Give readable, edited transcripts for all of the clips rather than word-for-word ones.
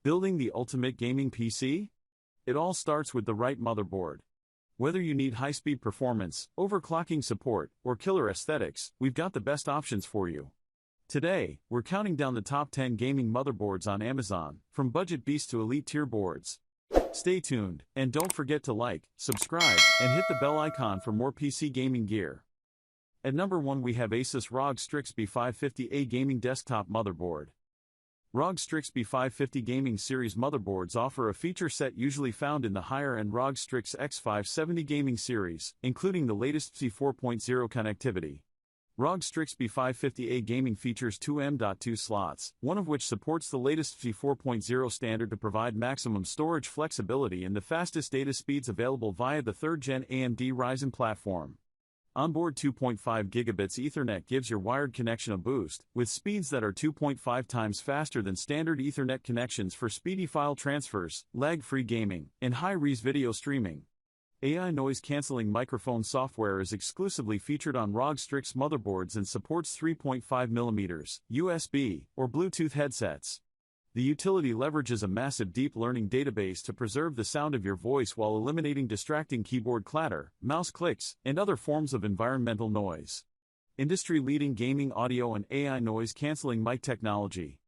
Building the ultimate gaming PC? It all starts with the right motherboard. Whether you need high-speed performance, overclocking support, or killer aesthetics, we've got the best options for you. Today, we're counting down the top 10 gaming motherboards on Amazon, from budget beasts to elite tier boards. Stay tuned, and don't forget to like, subscribe, and hit the bell icon for more PC gaming gear. At number 1 we have ASUS ROG Strix B550A Gaming Desktop Motherboard. ROG Strix B550 Gaming Series motherboards offer a feature set usually found in the higher-end ROG Strix X570 Gaming Series, including the latest PCIe 4.0 connectivity. ROG Strix B550A Gaming features two M.2 slots, one of which supports the latest PCIe 4.0 standard to provide maximum storage flexibility and the fastest data speeds available via the 3rd-gen AMD Ryzen platform. Onboard 2.5 gigabits Ethernet gives your wired connection a boost, with speeds that are 2.5 times faster than standard Ethernet connections for speedy file transfers, lag-free gaming, and high-res video streaming. AI noise-canceling microphone software is exclusively featured on ROG Strix motherboards and supports 3.5mm USB or Bluetooth headsets. The utility leverages a massive deep learning database to preserve the sound of your voice while eliminating distracting keyboard clatter, mouse clicks, and other forms of environmental noise. Industry-leading gaming audio and AI noise-canceling mic technology.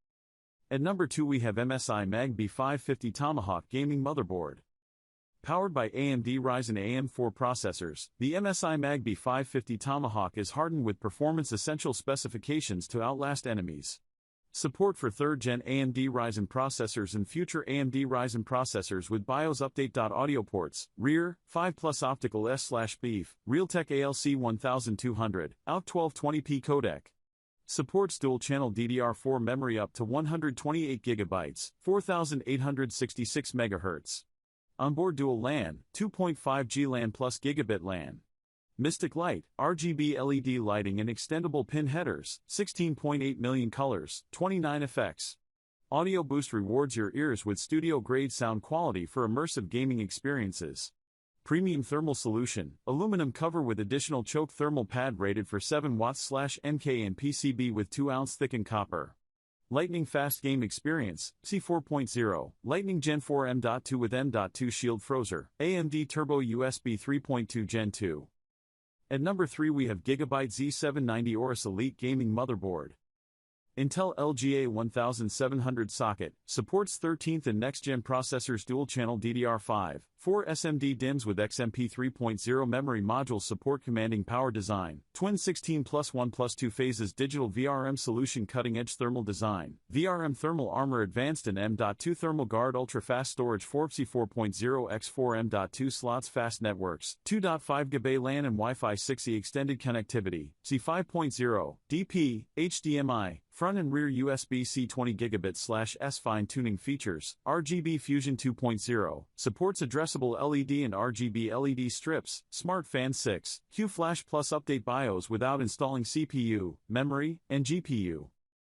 At number 2 we have MSI Mag B550 Tomahawk Gaming Motherboard. Powered by AMD Ryzen AM4 processors, the MSI Mag B550 Tomahawk is hardened with performance essential specifications to outlast enemies. Support for 3rd-gen AMD Ryzen processors and future AMD Ryzen processors with BIOS Update. Audio ports, rear, 5+ optical S/Beef, Realtek ALC 1200, AUK 1220p codec. Supports dual-channel DDR4 memory up to 128 GB, 4866 MHz. Onboard dual LAN, 2.5G LAN plus gigabit LAN. Mystic Light, RGB LED lighting and extendable pin headers, 16.8 million colors, 29 effects. Audio Boost rewards your ears with studio-grade sound quality for immersive gaming experiences. Premium thermal solution, aluminum cover with additional choke thermal pad rated for 7 watts/Nk and PCB with 2-ounce thickened copper. Lightning Fast Game Experience, PCIe 4.0, Lightning Gen 4 M.2 with M.2 Shield Frozer, AMD Turbo USB 3.2 Gen 2. At number 3 we have GIGABYTE Z790 AORUS Elite Gaming Motherboard. Intel LGA 1700 socket, supports 13th and next-gen processors dual-channel DDR5, 4 SMD DIMMs with XMP 3.0 memory modules support commanding power design, twin 16+1+2 phases digital VRM solution cutting-edge thermal design, VRM thermal armor advanced and M.2 thermal guard ultra-fast storage 4 PCIe 4.0 x 4 M.2 slots fast networks, 2.5 GB LAN and Wi-Fi 6E extended connectivity, PCIe 5.0, DP, HDMI, front and rear USB-C 20 gigabit/S fine-tuning features, RGB Fusion 2.0, supports addressable LED and RGB LED strips, Smart Fan 6, Q-Flash Plus update BIOS without installing CPU, memory, and GPU.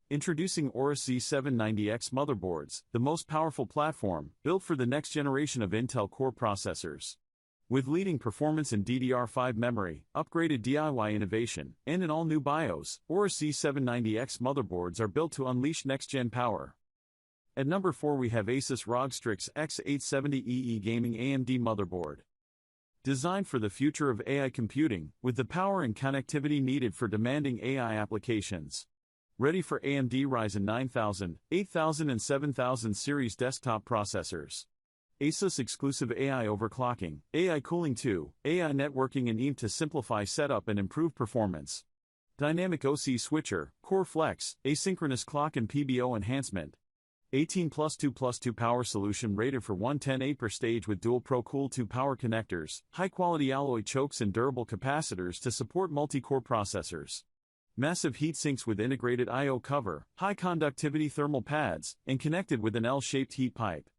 Introducing AORUS Z790X motherboards, the most powerful platform, built for the next generation of Intel Core processors. With leading performance in DDR5 memory, upgraded DIY innovation, and an all-new BIOS, AORUS Z790X motherboards are built to unleash next-gen power. At number 4 we have ASUS ROG Strix X870EE Gaming AMD Motherboard. Designed for the future of AI computing, with the power and connectivity needed for demanding AI applications. Ready for AMD Ryzen 9000, 8000 and 7000 series desktop processors. ASUS exclusive AI overclocking, AI cooling 2, AI networking and EAM to simplify setup and improve performance. Dynamic OC switcher, Core Flex, asynchronous clock and PBO enhancement. 18+2+2 power solution rated for 110A per stage with dual Pro Cool 2 power connectors, high-quality alloy chokes and durable capacitors to support multi-core processors. Massive heat sinks with integrated I/O cover, high conductivity thermal pads, and connected with an L-shaped heat pipe.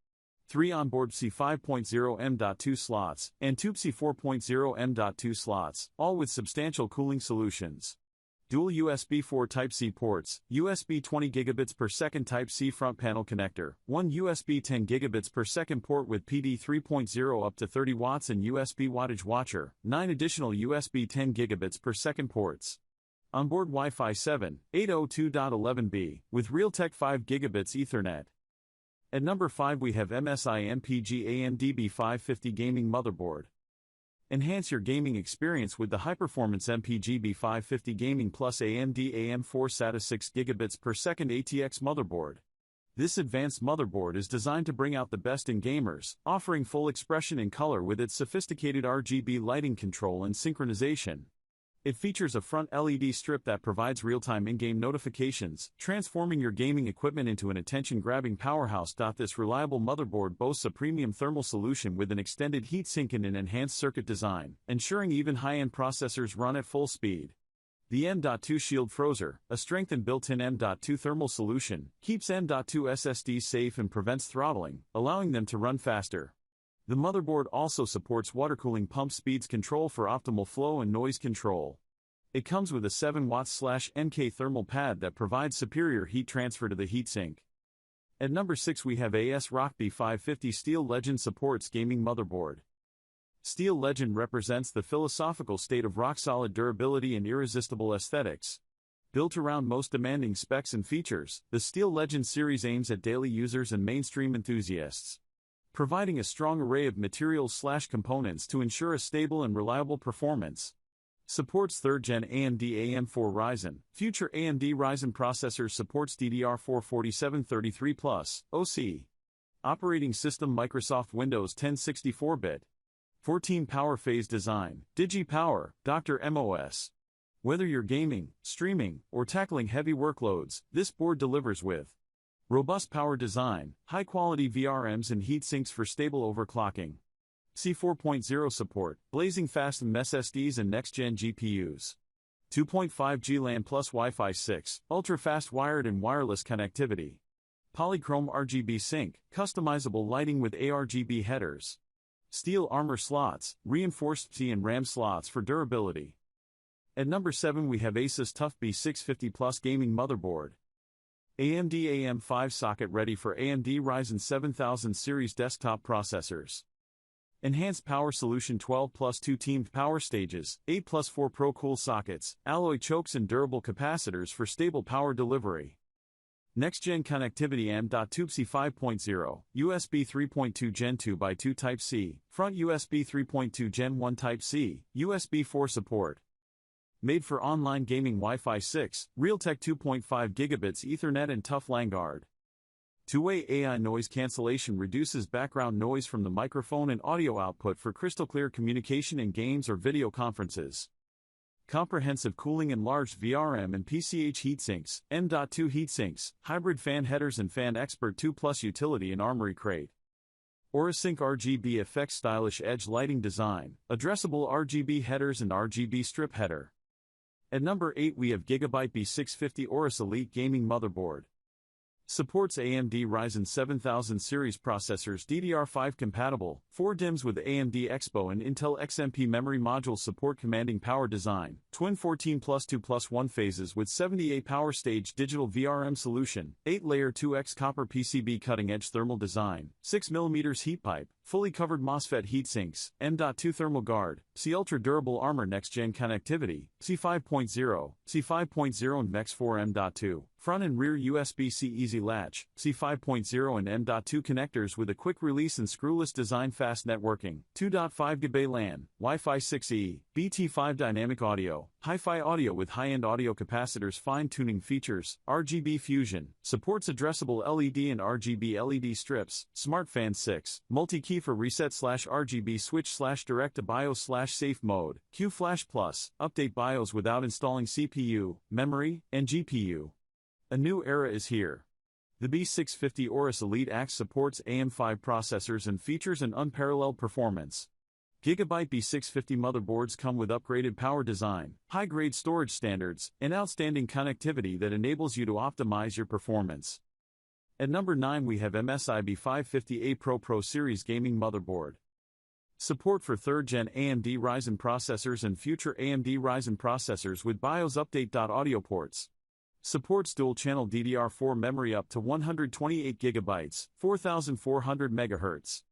3 onboard PCIe 5.0 M.2 slots, and 2 PCIe 4.0 M.2 slots, all with substantial cooling solutions. Dual USB 4 Type-C ports, USB 20 gigabits per second Type-C front panel connector, 1 USB 10 gigabits per second port with PD 3.0 up to 30 watts and USB wattage watcher, 9 additional USB 10 gigabits per second ports. Onboard Wi-Fi 7, 802.11b, with Realtek 5 gigabits Ethernet. At number 5 we have MSI MPG AMD B550 Gaming Motherboard. Enhance your gaming experience with the high-performance MPG B550 Gaming Plus AMD AM4 SATA 6 gigabits per second ATX motherboard. This advanced motherboard is designed to bring out the best in gamers, offering full expression in color with its sophisticated RGB lighting control and synchronization. It features a front LED strip that provides real-time in-game notifications, transforming your gaming equipment into an attention-grabbing powerhouse. This reliable motherboard boasts a premium thermal solution with an extended heatsink and an enhanced circuit design, ensuring even high-end processors run at full speed. The M.2 Shield Frozer, a strengthened built-in M.2 thermal solution, keeps M.2 SSDs safe and prevents throttling, allowing them to run faster. The motherboard also supports water cooling pump speeds control for optimal flow and noise control. It comes with a 7W/NK thermal pad that provides superior heat transfer to the heatsink. At number 6 we have ASRock B550 Steel Legend Supports Gaming Motherboard. Steel Legend represents the philosophical state of rock-solid durability and irresistible aesthetics. Built around most demanding specs and features, the Steel Legend series aims at daily users and mainstream enthusiasts, providing a strong array of materials/components to ensure a stable and reliable performance. Supports 3rd Gen AMD AM4 Ryzen. Future AMD Ryzen processors supports DDR4 4733+, OC. Operating system Microsoft Windows 10 64-bit. 14 power phase design, DigiPower, Dr. MOS. Whether you're gaming, streaming, or tackling heavy workloads, this board delivers with robust power design, high-quality VRMs and heat sinks for stable overclocking. C4.0 support, blazing fast SSDs and next-gen GPUs. 2.5G LAN plus Wi-Fi 6, ultra-fast wired and wireless connectivity. Polychrome RGB sync, customizable lighting with ARGB headers. Steel armor slots, reinforced C and RAM slots for durability. At number 7 we have ASUS TUF B650 Plus Gaming Motherboard. AMD AM5 socket ready for AMD Ryzen 7000 series desktop processors. Enhanced power solution 12+2 teamed power stages, 8+4 Pro Cool sockets, alloy chokes and durable capacitors for stable power delivery. Next-gen connectivity M.2 C 5.0, USB 3.2 Gen 2x2 Type-C, front USB 3.2 Gen 1 Type-C, USB 4 support. Made for online gaming Wi-Fi 6, Realtek 2.5 gigabits Ethernet and TUF LANguard. Two-way AI noise cancellation reduces background noise from the microphone and audio output for crystal-clear communication in games or video conferences. Comprehensive cooling enlarged VRM and PCH heatsinks, M.2 heatsinks, hybrid fan headers and Fan Expert 2+ utility in Armory Crate. AURUS RGB effects stylish edge lighting design, addressable RGB headers and RGB strip header. At number 8 we have GIGABYTE B650 AORUS Elite Gaming Motherboard. Supports AMD Ryzen 7000 series processors DDR5 compatible, 4 DIMMs with AMD Expo and Intel XMP memory modules support commanding power design, twin 14+2+1 phases with 78 power stage digital VRM solution, 8-layer 2x copper PCB cutting-edge thermal design, 6mm heat pipe, fully covered MOSFET heatsinks, M.2 thermal guard, C ultra durable armor next-gen connectivity, C5.0, C5.0 and MEX4 M.2, front and rear USB-C easy latch, C5.0 and M.2 connectors with a quick release and screwless design, fast networking, 2.5 GB LAN, Wi-Fi 6E, BT5 dynamic audio, hi-fi audio with high-end audio capacitors, fine-tuning features, RGB fusion, supports addressable LED and RGB LED strips, smart fan 6, multi-key for reset/RGB switch/direct to BIOS/safe mode, Q Flash Plus, update BIOS without installing CPU, memory, and GPU. A new era is here. The B650 AORUS Elite Axe supports AM5 processors and features an unparalleled performance. GIGABYTE B650 motherboards come with upgraded power design, high-grade storage standards, and outstanding connectivity that enables you to optimize your performance. At number 9 we have MSI B550A Pro ProSeries Gaming Motherboard. Support for 3rd Gen AMD Ryzen processors and future AMD Ryzen processors with BIOS update. Audio ports. Supports dual-channel DDR4 memory up to 128 GB, 4400 MHz.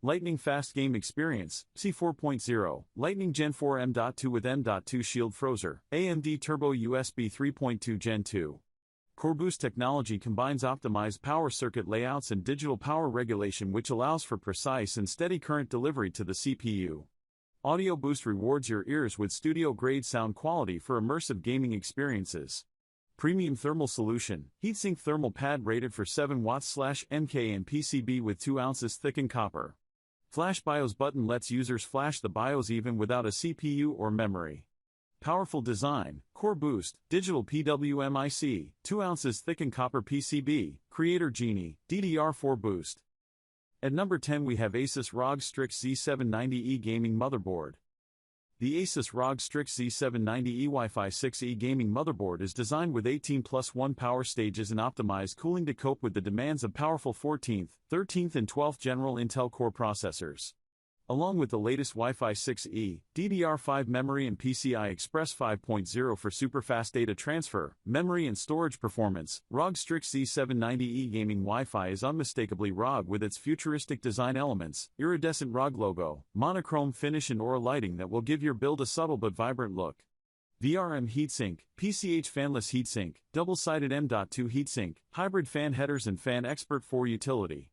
Lightning fast game experience, C4.0, Lightning Gen 4 M.2 with M.2 Shield Frozer, AMD Turbo USB 3.2 Gen 2. Core Boost technology combines optimized power circuit layouts and digital power regulation, which allows for precise and steady current delivery to the CPU. Audio Boost rewards your ears with studio-grade sound quality for immersive gaming experiences. Premium Thermal Solution, heatsink thermal pad rated for 7 watts/Nk and PCB with 2 ounces thickened copper. Flash BIOS button lets users flash the BIOS even without a CPU or memory. Powerful design, Core Boost, digital PWM-IC, 2 ounces thickened copper PCB, Creator Genie, DDR4 Boost. At number 10 we have ASUS ROG Strix Z790E Gaming Motherboard. The ASUS ROG Strix Z790E Wi-Fi 6E gaming motherboard is designed with 18+1 power stages and optimized cooling to cope with the demands of powerful 14th, 13th and 12th General Intel Core processors. Along with the latest Wi-Fi 6E, DDR5 memory and PCI Express 5.0 for super-fast data transfer, memory and storage performance, ROG Strix Z790E gaming Wi-Fi is unmistakably ROG with its futuristic design elements, iridescent ROG logo, monochrome finish and aura lighting that will give your build a subtle but vibrant look. VRM heatsink, PCH fanless heatsink, double-sided M.2 heatsink, hybrid fan headers and fan expert 4 utility.